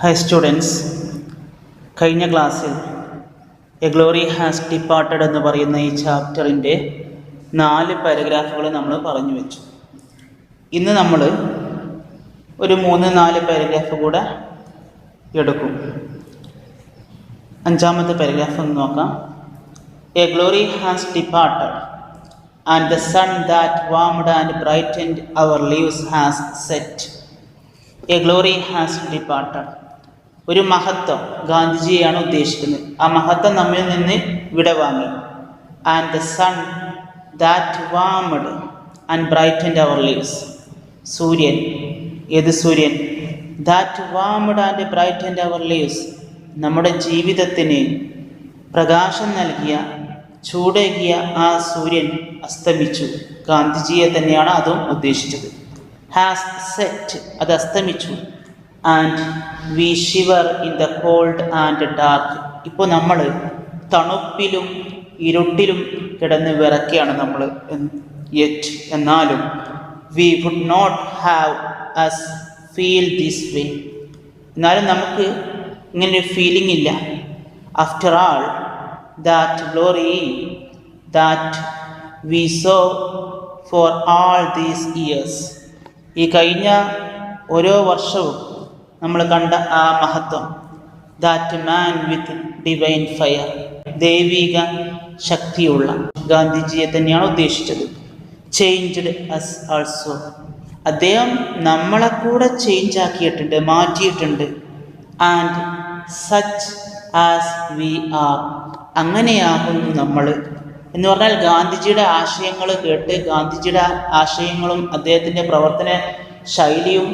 Hi students, കഴിഞ്ഞ ക്ലാസ്സിൽ A glory has departed എന്ന് പറയുന്ന ഈ ചാപ്റ്ററിൻ്റെ 4 പാരഗ്രാഫുകൾ നമ്മൾ പറഞ്ഞു വെച്ചു. ഇന്ന് നമ്മൾ ഒരു 3-4 പാരഗ്രാഫ് കൂടെ എടുക്കും. 5ാമത്തെ പാരഗ്രാഫ് ഒന്ന് നോക്കാം. A glory has departed and the sun that warmed and brightened our lives has set. A glory has departed, ഒരു മഹത്വം ഗാന്ധിജിയെയാണ് ഉദ്ദേശിക്കുന്നത്. ആ മഹത്വം നമ്മിൽ നിന്ന് വിടവാങ്ങി. And the sun that warmed and brightened our lives, സൂര്യൻ, ഏത് സൂര്യൻ? That warmed and brightened our lives, നമ്മുടെ ജീവിതത്തിന് പ്രകാശം നൽകിയ, ചൂടേകിയ ആ സൂര്യൻ അസ്തമിച്ചു. ഗാന്ധിജിയെ തന്നെയാണ് അതും ഉദ്ദേശിച്ചത്. ഹാസ് സെറ്റ്, അത് അസ്തമിച്ചു. And we shiver in the cold and dark, ഇപ്പോൾ നമ്മൾ തണുപ്പിലും ഇരുട്ടിലും കിടന്ന് വിറയ്ക്കുകയാണ് നമ്മൾ. യെറ്റ്, എന്നാലും we would not have us feel this way, എന്നാലും നമുക്ക് ഇങ്ങനൊരു ഫീലിംഗ് ഇല്ല. After all that glory that we saw for all these years, ഈ കഴിഞ്ഞ ഓരോ വർഷവും നമ്മൾ കണ്ട ആ മഹത്വം. That man with divine fire, ദൈവിക ശക്തിയുള്ള ഗാന്ധിജിയെ തന്നെയാണ് ഉദ്ദേശിച്ചത്. ചേഞ്ച്ഡ് അസ് ആൾസോ, അദ്ദേഹം നമ്മളെ കൂടെ ചേഞ്ച് ആക്കിയിട്ടുണ്ട്, മാറ്റിയിട്ടുണ്ട്. And such as we are, അങ്ങനെയാകുന്നു നമ്മൾ എന്ന് പറഞ്ഞാൽ ഗാന്ധിജിയുടെ ആശയങ്ങൾ കേട്ട്, ഗാന്ധിജിയുടെ ആശയങ്ങളും അദ്ദേഹത്തിൻ്റെ പ്രവർത്തന ശൈലിയും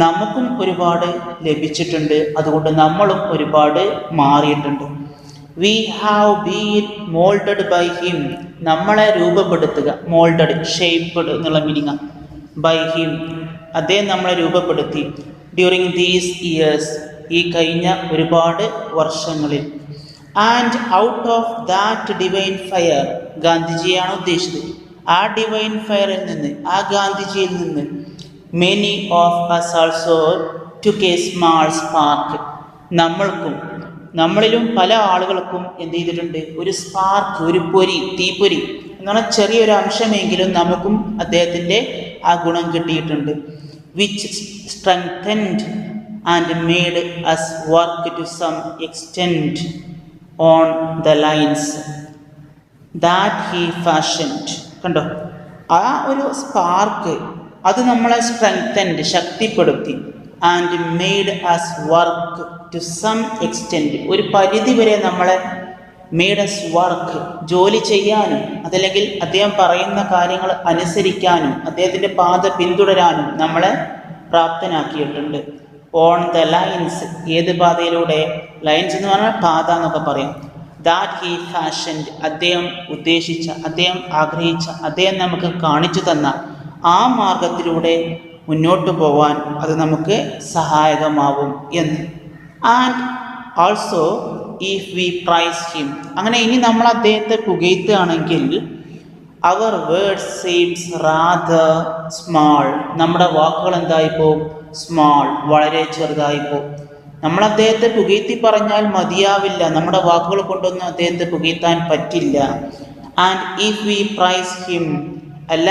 നമുക്കും ഒരുപാട് ലഭിച്ചിട്ടുണ്ട്. അതുകൊണ്ട് നമ്മളും ഒരുപാട് മാറിയിട്ടുണ്ട്. We have been moulded by him, നമ്മളെ രൂപപ്പെടുത്തുക. മോൾഡഡ്, ഷേപ്പ്ഡ് എന്നുള്ള മീനിങ്. ബൈ ഹിം, അദ്ദേഹം നമ്മളെ രൂപപ്പെടുത്തി. ഡ്യൂറിങ് ദീസ് ഇയേഴ്സ്, ഈ കഴിഞ്ഞ ഒരുപാട് വർഷങ്ങളിൽ. And out of that divine fire, ഗാന്ധിജിയാണ് ഉദ്ദേശിച്ചത്. ആ ഡിവൈൻ ഫയറിൽ നിന്ന്, ആ ഗാന്ധിജിയിൽ നിന്ന് many of us also took a small spark, നമ്മളിലും പല ആളുകൾക്കും എന്ത് ചെയ്തിട്ടുണ്ട്? ഒരു സ്പാർക്ക്, ഒരു പൊരി, തീപ്പൊരി എന്ന് പറഞ്ഞാൽ ചെറിയൊരു അംശമെങ്കിലും നമുക്കും അദ്ദേഹത്തിൻ്റെ ആ ഗുണം കിട്ടിയിട്ടുണ്ട്. Which strengthened and made us work to some extent on the lines that he fashioned. കണ്ടോ, ആ ഒരു സ്പാർക്ക് അത് നമ്മളെ സ്ട്രെങ്തൻഡ്, ശക്തിപ്പെടുത്തി. And made us work to some extent, ഒരു പരിധി വരെ നമ്മളെ മെയ്ഡ് അസ് വർക്ക്, ജോലി ചെയ്യാനും അതല്ലെങ്കിൽ അദ്ദേഹം പറയുന്ന കാര്യങ്ങൾ അനുസരിക്കാനും അദ്ദേഹത്തിൻ്റെ പാത പിന്തുടരാനും നമ്മളെ പ്രാപ്തനാക്കിയിട്ടുണ്ട്. ഓൺ ദ ലൈൻസ്, ഏത് പാതയിലൂടെ? ലൈൻസ് എന്ന് പറഞ്ഞാൽ പാത എന്നൊക്കെ പറയും. ദാറ്റ് ഹി ഫാഷൻഡ്, അദ്ദേഹം ഉദ്ദേശിച്ച, അദ്ദേഹം ആഗ്രഹിച്ച, അദ്ദേഹം നമുക്ക് കാണിച്ചു തന്ന ആ മാർഗത്തിലൂടെ മുന്നോട്ട് പോവാൻ അത് നമുക്ക് സഹായകമാവും എന്ന്. And also if we praise him, അങ്ങനെ ഇനി നമ്മൾ അദ്ദേഹത്തെ പുകഴ്ത്തുകയാണെങ്കിൽ our words seems rather small, നമ്മുടെ വാക്കുകൾ എന്തായിപ്പോവും? സ്മാൾ, വളരെ ചെറുതായിപ്പോവും. നമ്മൾ അദ്ദേഹത്തെ പുകഴ്ത്തി പറഞ്ഞാൽ മതിയാവില്ല, നമ്മുടെ വാക്കുകൾ കൊണ്ടൊന്നും അദ്ദേഹത്തെ പുകഴ്ത്താൻ പറ്റില്ല. And if we praise him, അല്ല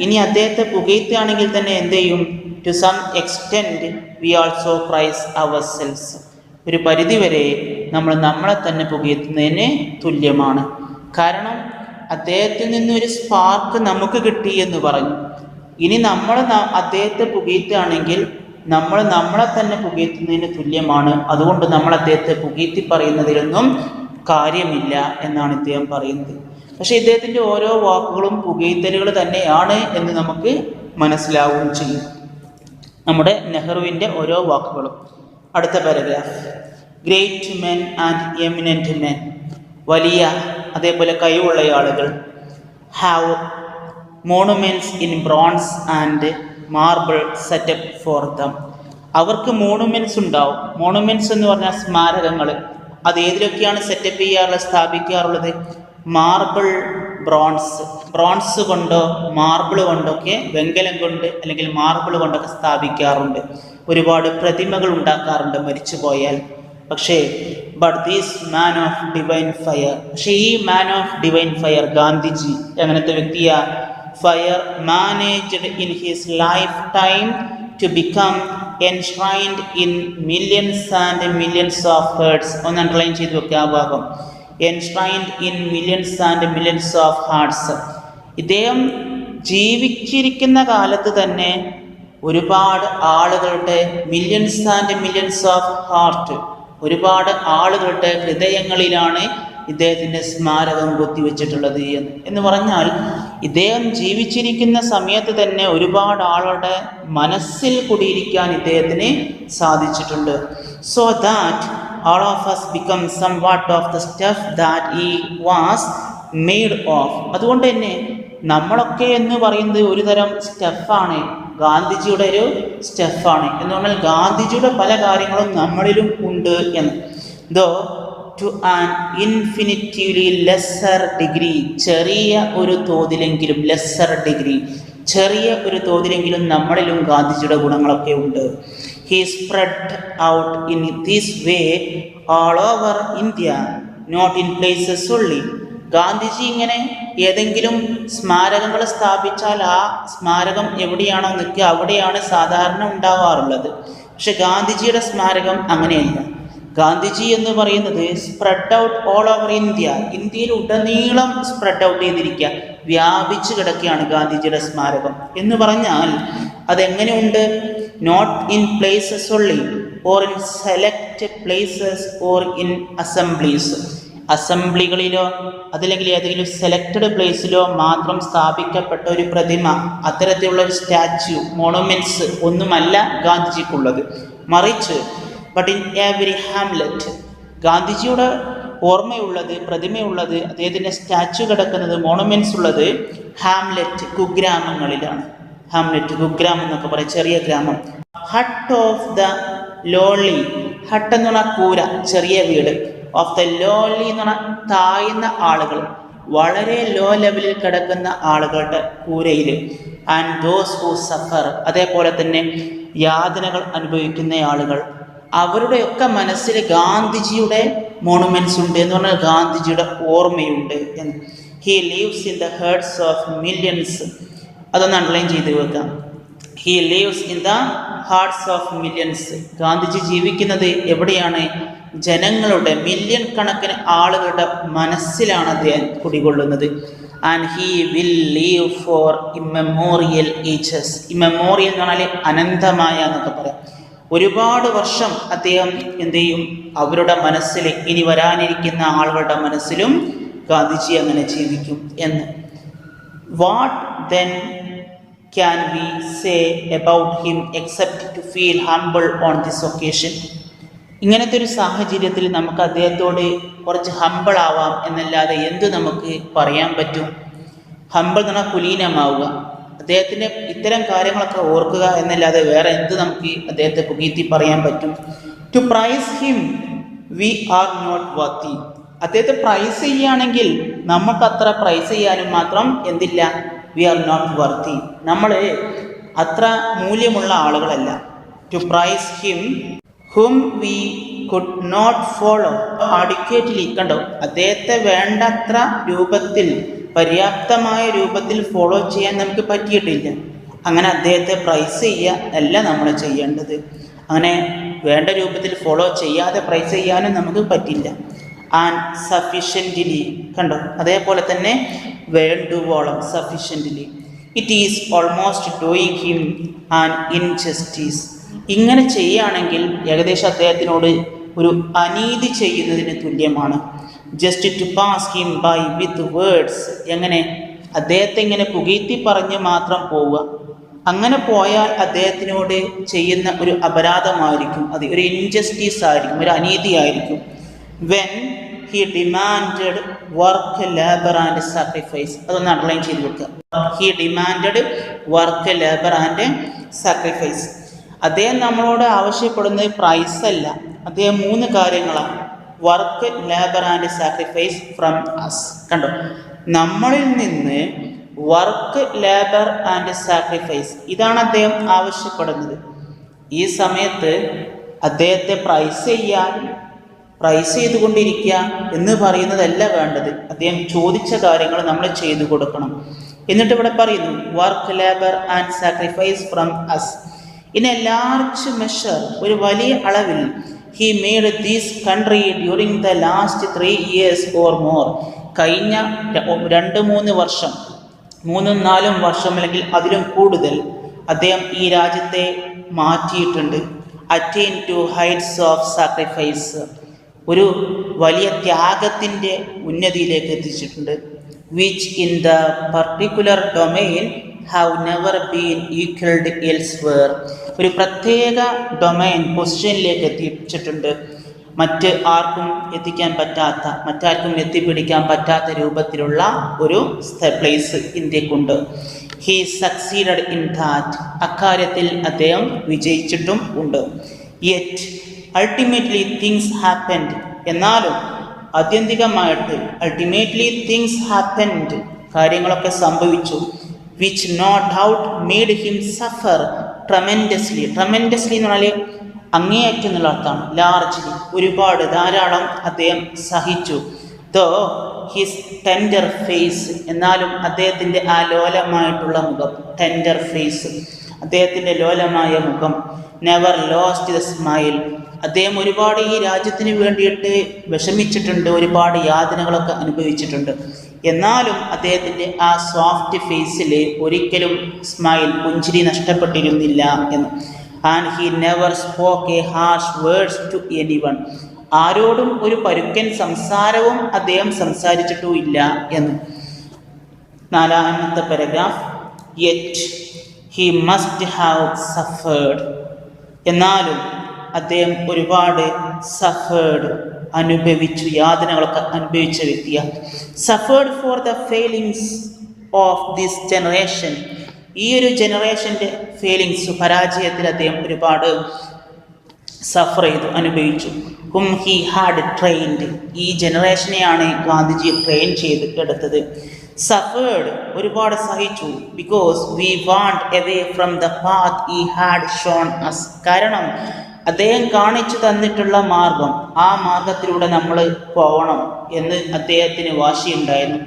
ഇനി അദ്ദേഹത്തെ പുകഴ്ത്തുകയാണെങ്കിൽ തന്നെ എന്ത് ചെയ്യും? To some extent we also praise ourselves, ഒരു പരിധിവരെ നമ്മൾ നമ്മളെ തന്നെ പുകഴ്ത്തുന്നതിന് തുല്യമാണ്. കാരണം അദ്ദേഹത്തിൽ നിന്നൊരു സ്പാർക്ക് നമുക്ക് കിട്ടി എന്ന് പറഞ്ഞു. ഇനി നമ്മൾ അദ്ദേഹത്തെ പുകഴ്ത്തുകയാണെങ്കിൽ നമ്മൾ നമ്മളെ തന്നെ പുകഴ്ത്തുന്നതിന് തുല്യമാണ്. അതുകൊണ്ട് നമ്മൾ അദ്ദേഹത്തെ പുകഴ്ത്തി പറയുന്നതിലൊന്നും കാര്യമില്ല എന്നാണ് ഇദ്ദേഹം പറയുന്നത്. പക്ഷേ ഇദ്ദേഹത്തിൻ്റെ ഓരോ വാക്കുകളും പുകഴ്ത്തലുകൾ തന്നെയാണ് എന്ന് നമുക്ക് മനസ്സിലാവുകയും ചെയ്യും, നമ്മുടെ നെഹ്റുവിൻ്റെ ഓരോ വാക്കുകളും. അടുത്ത paragraph. Great men and eminent men, വലിയ അതേപോലെ കഴിവുള്ള ആളുകൾ. Have monuments in bronze and marble setup for them, അവർക്ക് മോണുമെൻറ്റ്സ് ഉണ്ടാവും. മോണുമെൻറ്റ്സ് എന്ന് പറഞ്ഞാൽ സ്മാരകങ്ങൾ. അത് ഏതിലൊക്കെയാണ് സെറ്റപ്പ് ചെയ്യാറുള്ളത്, സ്ഥാപിക്കാറുള്ളത്? മാർബിൾ, ബ്രോൺസ് കൊണ്ടോ മാർബിൾ കൊണ്ടൊക്കെ, വെങ്കലം കൊണ്ട് അല്ലെങ്കിൽ മാർബിൾ കൊണ്ടൊക്കെ സ്ഥാപിക്കാറുണ്ട്. ഒരുപാട് പ്രതിമകൾ ഉണ്ടാക്കാറുണ്ട് മരിച്ചു പോയാൽ. പക്ഷേ but these man of divine fire, പക്ഷേ ഈ man of divine fire Gandhiji എങ്ങനത്തെ വ്യക്തിയാ? Fire managed in his life time to become enshrined in millions and millions of hearts. ഒന്ന് അണ്ടർലൈൻ ചെയ്ത് വെക്കുക ആ ഭാഗം. enshrined in millions and millions of hearts. ഇദ്ദേഹം ജീവിച്ചിരിക്കുന്ന കാലത്ത് തന്നെ ഒരുപാട് ആളുകളുടെ millions and millions of heart, ഒരുപാട് ആളുകളുടെ ഹൃദയങ്ങളിലാണ് ഇദ്ദേഹത്തിൻ്റെ സ്മാരകം കൊത്തിവെച്ചിട്ടുള്ളത് എന്ന് പറഞ്ഞാൽ ഇദ്ദേഹം ജീവിച്ചിരിക്കുന്ന സമയത്ത് തന്നെ ഒരുപാട് ആളുടെ മനസ്സിൽ കുടിയിരിക്കാൻ ഇദ്ദേഹത്തിന് സാധിച്ചിട്ടുണ്ട്. So that all of us become somewhat of the stuff that he was made of. അതുകൊണ്ട് തന്നെ നമ്മളൊക്കെ എന്ന് പറയുന്നത് ഒരു തരം സ്റ്റഫാണ്, ഗാന്ധിജിയുടെ ഒരു സ്റ്റഫാണ് എന്ന് പറഞ്ഞാൽ ഗാന്ധിജിയുടെ പല കാര്യങ്ങളും നമ്മളിലും ഉണ്ട് എന്ന്. ദോ ടു ആൻ ഇൻഫിനിറ്റീവ്ലി ലെസ്സർ ഡിഗ്രി, ചെറിയ ഒരു തോതിലെങ്കിലും, ലെസ്സർ ഡിഗ്രി ചെറിയ ഒരു തോതിലെങ്കിലും നമ്മളിലും ഗാന്ധിജിയുടെ ഗുണങ്ങളൊക്കെ ഉണ്ട്. He spread out in this way all over India, not in places only. Gandhiji ഇങ്ങനെ ഏതെങ്കിലും സ്മാരകങ്ങൾ സ്ഥാപിച്ചാൽ ആ സ്മാരകം എവിടെയാണോ നിൽക്കുക അവിടെയാണ് സാധാരണ ഉണ്ടാവാറുള്ളത്. പക്ഷെ ഗാന്ധിജിയുടെ സ്മാരകം അങ്ങനെയല്ല. ഗാന്ധിജി എന്ന് പറയുന്നത് spread out all over India, ഇന്ത്യയിൽ ഉടനീളം സ്പ്രെഡ് ഔട്ട് ചെയ്തിരിക്കുക, വ്യാപിച്ചു കിടക്കുകയാണ് ഗാന്ധിജിയുടെ സ്മാരകം എന്ന് പറഞ്ഞാൽ അതെങ്ങനെയുണ്ട്? Not in places only or in select places or in assemblies, അസംബ്ലികളിലോ അതല്ലെങ്കിൽ ഏതെങ്കിലും സെലക്റ്റഡ് പ്ലേസിലോ മാത്രം സ്ഥാപിക്കപ്പെട്ട ഒരു പ്രതിമ, അത്തരത്തിലുള്ള ഒരു സ്റ്റാച്യു, മോണുമെന്റ്സ് ഒന്നുമല്ല ഗാന്ധിജിക്കുള്ളത്. മറിച്ച് ബട്ട് ഇൻ എവരി ഹാംലെറ്റ്, ഗാന്ധിജിയുടെ ഓർമ്മയുള്ളത്, പ്രതിമയുള്ളത്, അദ്ദേഹത്തിൻ്റെ സ്റ്റാച്യു കിടക്കുന്നത്, മോണുമെന്റ്സ് ഉള്ളത് ഹാംലെറ്റ്, കുഗ്രാമങ്ങളിലാണ്. ഹാംലെറ്റ്, കുഗ്രാമം എന്നൊക്കെ പറയും, ചെറിയ ഗ്രാമം. Hut of the lonely, hut എന്ന് പറഞ്ഞാൽ കൂര, ചെറിയ വീട്. ഓഫ് ദ ലോൺലി എന്ന് പറഞ്ഞാൽ താഴ്ന്ന ആളുകൾ, വളരെ ലോ ലെവലിൽ കിടക്കുന്ന ആളുകളുടെ കൂരയിൽ. ആൻഡ് ദോസ് ഹൂ സഫർ, അതേപോലെ തന്നെ യാതനകൾ അനുഭവിക്കുന്ന ആളുകൾ, അവരുടെയൊക്കെ മനസ്സിൽ ഗാന്ധിജിയുടെ മോണുമെന്റ്സ് ഉണ്ട് എന്ന് പറഞ്ഞാൽ ഗാന്ധിജിയുടെ ഓർമ്മയുണ്ട് എന്ന്. He lives in the hearts of millions, അതൊന്ന് അണ്ടർലൈൻ ചെയ്ത് വെക്കാം. He lives in the hearts of millions, Gandhiji ജീവിക്കുന്നത് എവിടെയാണ്? ജനങ്ങളുടെ, മില്യൺ കണക്കിന് ആളുകളുടെ മനസ്സിലാണ് അദ്ദേഹം കുടികൊള്ളുന്നത്. And he will live for immemorial ages. Immemorial എന്ന് പറഞ്ഞാൽ അനന്തമായ എന്നൊക്കെ പറയാം. ഒരുപാട് വർഷം അദ്ദേഹം എന്ത് ചെയ്യും? അവരുടെ മനസ്സിൽ, ഇനി വരാനിരിക്കുന്ന ആളുകളുടെ മനസ്സിലും ഗാന്ധിജി അങ്ങനെ ജീവിക്കും എന്ന്. What then can we say about him except to feel humble on this occasion? ഇങ്ങനത്തെ ഒരു സാഹചര്യത്തിൽ നമുക്ക് അദ്ദേഹത്തോട് കുറച്ച് ഹംബിൾ ആവാം എന്നല്ലാതെ എന്ത് നമുക്ക് പറയാൻ പറ്റും? ഹംബിൾ എന്ന് പറഞ്ഞാൽ കുലീനമാവുക, അദ്ദേഹത്തിൻ്റെ ഇത്തരം കാര്യങ്ങളൊക്കെ ഓർക്കുക എന്നല്ലാതെ വേറെ എന്ത് നമുക്ക് അദ്ദേഹത്തെ പുകഴ്ത്തി പറയാൻ പറ്റും? To praise him we are not worthy. അദ്ദേഹത്തെ പ്രൈസ് ചെയ്യുകയാണെങ്കിൽ നമുക്കത്ര പ്രൈസ് ചെയ്യാനും മാത്രം എന്തില്ല? വി ആർ നോട്ട് വർത്തി, നമ്മൾ അത്ര മൂല്യമുള്ള ആളുകളല്ല. To praise him whom we could not follow adequately. കണ്ടോ, അദ്ദേഹത്തെ വേണ്ടത്ര രൂപത്തിൽ, പര്യാപ്തമായ രൂപത്തിൽ ഫോളോ ചെയ്യാൻ നമുക്ക് പറ്റിയിട്ടില്ല. അങ്ങനെ അദ്ദേഹത്തെ പ്രൈസ് ചെയ്യുക അല്ല നമ്മൾ ചെയ്യേണ്ടത്. അങ്ങനെ വേണ്ട രൂപത്തിൽ ഫോളോ ചെയ്യാതെ പ്രൈസ് ചെയ്യാനും നമുക്ക് പറ്റില്ല. ആൻഡ് സഫിഷ്യൻ്റ്ലി, കണ്ടോ, അതേപോലെ തന്നെ വേണ്ടുവോളം, sufficiently. It is almost doing him an injustice. ഇങ്ങനെ ചെയ്യുകയാണെങ്കിൽ ഏകദേശം അദ്ദേഹത്തിനോട് ഒരു അനീതി ചെയ്യുന്നതിന് തുല്യമാണ്. Just to pass him by with words. എങ്ങനെ? അദ്ദേഹത്തെ ഇങ്ങനെ പുകഴ്ത്തി പറഞ്ഞ് മാത്രം പോവുക. അങ്ങനെ പോയാൽ അദ്ദേഹത്തിനോട് ചെയ്യുന്ന ഒരു അപരാധമായിരിക്കും, അത് ഒരു ഇൻജസ്റ്റിസ് ആയിരിക്കും, ഒരു അനീതിയായിരിക്കും. When he demanded work, labour and sacrifice. അതൊന്ന് അണ്ടർലൈൻ ചെയ്ത് വെക്കുക. He demanded work, labour and sacrifice. അദ്ദേഹം നമ്മളോട് ആവശ്യപ്പെടുന്നത് പ്രൈസ് അല്ല, അദ്ദേഹം 3 കാര്യങ്ങളാണ്. Work, labour and sacrifice from us. കണ്ടോ, നമ്മളിൽ നിന്ന് വർക്ക്, ലേബർ ആൻഡ് സാക്രിഫൈസ്, ഇതാണ് അദ്ദേഹം ആവശ്യപ്പെടുന്നത്. ഈ സമയത്ത് അദ്ദേഹത്തെ പ്രൈസ് ചെയ്തുകൊണ്ടിരിക്കുക എന്ന് പറയുന്നതല്ല വേണ്ടത്. അദ്ദേഹം ചോദിച്ച കാര്യങ്ങൾ നമ്മൾ ചെയ്തു കൊടുക്കണം. എന്നിട്ട് ഇവിടെ പറയുന്നു work, labour and sacrifice from us in a large measure, ഒരു വലിയ അളവിൽ. He made these country during the last 3 years or more, കഴിഞ്ഞ 2-3 വർഷം, 3-4 വർഷം അല്ലെങ്കിൽ അതിലും കൂടുതൽ അദ്ദേഹം ഈ രാജ്യത്തെ മാറ്റിയിട്ടുണ്ട്. Attain to heights of sacrifice, ഒരു വലിയ ത്യാഗത്തിൻ്റെ ഉന്നതിയിലേക്ക് എത്തിച്ചിട്ടുണ്ട്. Which in the particular domain have never been equalled elsewhere, ഒരു പ്രത്യേക ഡൊമൈൻ പൊസിഷനിലേക്ക് എത്തിച്ചിട്ടുണ്ട്. മറ്റാർക്കും എത്തിപ്പിടിക്കാൻ പറ്റാത്ത രൂപത്തിലുള്ള ഒരു പ്ലേസ് ഇന്ത്യക്കുണ്ട്. ഹി സക്സീഡഡ് ഇൻ ദാറ്റ്, അക്കാര്യത്തിൽ അദ്ദേഹം വിജയിച്ചിട്ടും ഉണ്ട്. യെറ്റ് അൾട്ടിമേറ്റ്ലി തിങ്സ് ഹാപ്പൻഡ്, എന്നാലും ആത്യന്തികമായിട്ട് തിങ്സ് ഹാപ്പൻഡ്, കാര്യങ്ങളൊക്കെ സംഭവിച്ചു. Which no doubt made him suffer tremendously എന്ന് പറഞ്ഞാൽ അങ്ങേയറ്റം എന്നുള്ള അർത്ഥമാണ്. ലാർജ്ലി, ധാരാളം അദ്ദേഹം സഹിച്ചു. ദോ ഹിസ് ടെൻഡർ ഫേസ്, എന്നാലും അദ്ദേഹത്തിൻ്റെ ആ ലോലമായിട്ടുള്ള മുഖം, ടെൻഡർ ഫേസ്, അദ്ദേഹത്തിൻ്റെ ലോലമായ മുഖം. നെവർ ലോസ്റ്റ് ദ സ്മൈൽ, അദ്ദേഹം ഒരുപാട് ഈ രാജ്യത്തിന് വേണ്ടിയിട്ട് വിഷമിച്ചിട്ടുണ്ട്, ഒരുപാട് യാതനകളൊക്കെ അനുഭവിച്ചിട്ടുണ്ട്. എന്നാലും അദ്ദേഹത്തിൻ്റെ ആ സോഫ്റ്റ് ഫേസിൽ ഒരിക്കലും പുഞ്ചിരി നഷ്ടപ്പെട്ടിരുന്നില്ല എന്ന്. And he never spoke a harsh words to anyone, ആരോടും ഒരു പരുക്കൻ സംസാരവും അദ്ദേഹം സംസാരിച്ചിട്ടുമില്ല എന്ന്. 4ാമത്തെ paragraph. Yet he must have suffered, എന്നാലും അദ്ദേഹം ഒരുപാട് യാതനകളൊക്കെ അനുഭവിച്ച വ്യക്തിയാണ്. Suffered for the failings of this generation, ഈ ഒരു ജനറേഷൻ്റെ പരാജയത്തിൽ അദ്ദേഹം ഒരുപാട് അനുഭവിച്ചു. ഹും ഹി ഹാഡ് ട്രെയിൻഡ്, ഈ ജനറേഷനെയാണ് ഗാന്ധിജി ട്രെയിൻ ചെയ്ത് എടുത്തത്. സഫേർഡ്, ഒരുപാട് സഹിച്ചു. Because we want away from the path he had shown us, കാരണം അദ്ദേഹം കാണിച്ചു തന്നിട്ടുള്ള മാർഗം, ആ മാർഗത്തിലൂടെ നമ്മൾ പോകണം എന്ന് അദ്ദേഹത്തിന് വാശിയുണ്ടായിരുന്നു,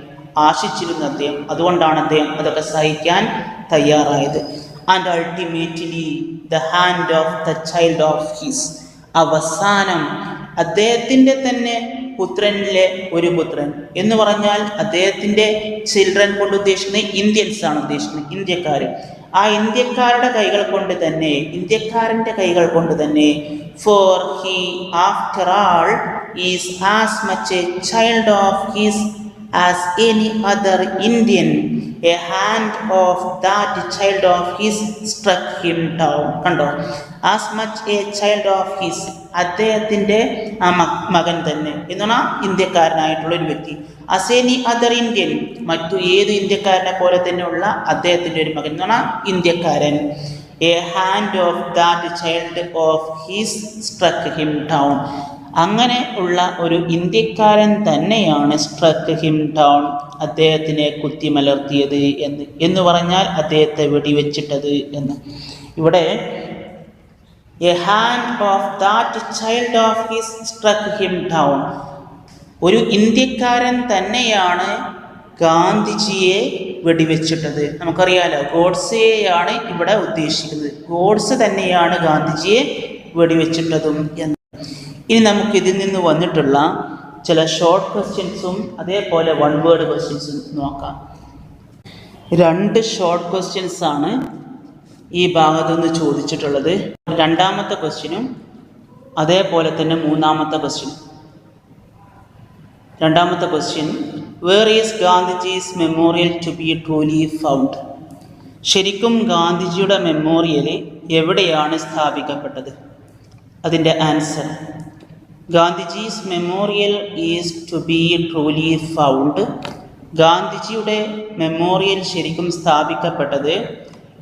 ആശിച്ചിരുന്നു അദ്ദേഹം. അതുകൊണ്ടാണ് അദ്ദേഹം അതൊക്കെ സഹിക്കാൻ തയ്യാറായത്. And ultimately the hand of the child of his, അവസാനം അദ്ദേഹത്തിൻ്റെ തന്നെ പുത്രനിലെ ഒരു പുത്രൻ എന്ന് പറഞ്ഞാൽ അദ്ദേഹത്തിൻ്റെ ചിൽഡ്രൻ കൊണ്ട് ഉദ്ദേശിക്കുന്നത് ഇന്ത്യൻസ് ആണ് ഉദ്ദേശിക്കുന്നത്, ഇന്ത്യക്കാർ. ആ ഇന്ത്യക്കാരൻ്റെ കൈകൾ കൊണ്ട് തന്നെ for he after all is as much a child of his as any other Indian, a hand of that child of his struck him down. കണ്ടോ, as much a child of his, അദ്ദേഹത്തിൻ്റെ ആ മകൻ തന്നെ എന്ന് പറഞ്ഞാൽ ഇന്ത്യക്കാരനായിട്ടുള്ള ഒരു വ്യക്തി. As any other Indian, മറ്റു ഏത് ഇന്ത്യക്കാരനെ പോലെ തന്നെയുള്ള അദ്ദേഹത്തിൻ്റെ ഒരു മകൻ എന്ന് പറഞ്ഞാൽ ഇന്ത്യക്കാരൻ. A hand of that child of his struck him down, അങ്ങനെ ഉള്ള ഒരു ഇന്ത്യക്കാരൻ തന്നെയാണ് സ്ട്രക്ക് ഹിം ഡൗൺ, അദ്ദേഹത്തിനെ കുത്തിമലർത്തിയത് എന്ന് പറഞ്ഞാൽ അദ്ദേഹത്തെ വെടിവെച്ചിട്ടത് എന്ന്. ഇവിടെ A hand of that child of his struck him down, ഒരു ഇന്ത്യക്കാരൻ തന്നെയാണ് ഗാന്ധിജിയെ വെടിവെച്ചിട്ടത്. നമുക്കറിയാലോ, ഗോഡ്സെയാണ് ഇവിടെ ഉദ്ദേശിക്കുന്നത്. ഗോഡ്സെ തന്നെയാണ് ഗാന്ധിജിയെ വെടിവെച്ചിട്ടതും എന്ന്. ഇനി നമുക്കിതിൽ നിന്ന് വന്നിട്ടുള്ള ചില ഷോർട്ട് ക്വസ്റ്റ്യൻസും അതേപോലെ 1 വേർഡ് ക്വസ്റ്റ്യൻസും നോക്കാം. 2 ഷോർട്ട് ക്വസ്റ്റ്യൻസാണ് ഈ ഭാഗത്തുനിന്ന് ചോദിച്ചിട്ടുള്ളത്. 2ാമത്തെ ക്വസ്റ്റ്യനും അതേപോലെ തന്നെ 3ാമത്തെ ക്വസ്റ്റ്യനും. 2ാമത്തെ question, where is Gandhiji's memorial to be truly found? ശരിക്കും ഗാന്ധിജിയുടെ മെമ്മോറിയൽ എവിടെയാണ് സ്ഥാപിക്കപ്പെട്ടത്? അതിൻ്റെ answer, Gandhiji's memorial is to be truly found. ഗാന്ധിജിയുടെ മെമ്മോറിയൽ ശരിക്കും സ്ഥാപിക്കപ്പെട്ടത്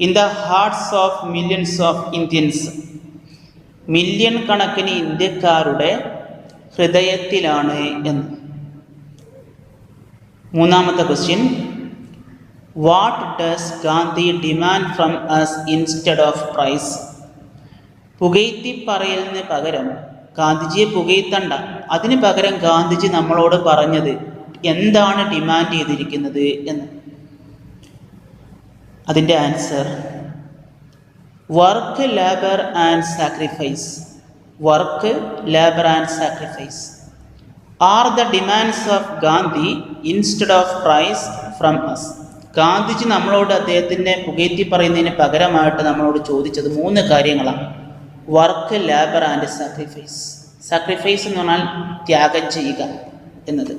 in the hearts of millions of Indians, million കണക്കിന് ഇന്ത്യക്കാരുടെ ഹൃദയത്തിലാണ് എന്ന്. 3ാമത്തെ question, what does Gandhi demand from us instead of praise? പുകഴ്ത്തി പറയലിന് പകരം ഗാന്ധിജിയെ പുകഴ്ത്തണ്ട, അതിന് പകരം ഗാന്ധിജി നമ്മളോട് പറഞ്ഞത് എന്താണ് ഡിമാൻഡ് ചെയ്തിരിക്കുന്നത് എന്ന്. അതിൻ്റെ answer work, labour and sacrifice. Work, labour and sacrifice are the demands of Gandhi instead of praise from us. Gandhiji നമ്മളോട് അദ്ദേഹത്തിൻ്റെ പുകഴ്ത്തി പറയുന്നതിന് പകരമായിട്ട് നമ്മളോട് ചോദിച്ചത് 3 കാര്യങ്ങളാണ്. Work, labour and sacrifice. Sacrifice എന്ന് പറഞ്ഞാൽ ത്യാഗം ചെയ്യുക എന്നത്.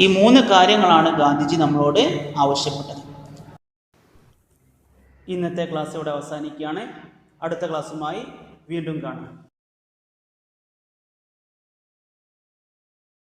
ഈ 3 കാര്യങ്ങളാണ് ഗാന്ധിജി നമ്മളോട് ആവശ്യപ്പെട്ടത്. ഇന്നത്തെ ക്ലാസ് ഇവിടെ അവസാനിക്കുകയാണ്. അടുത്ത ക്ലാസ്സുമായി വീണ്ടും കാണാം.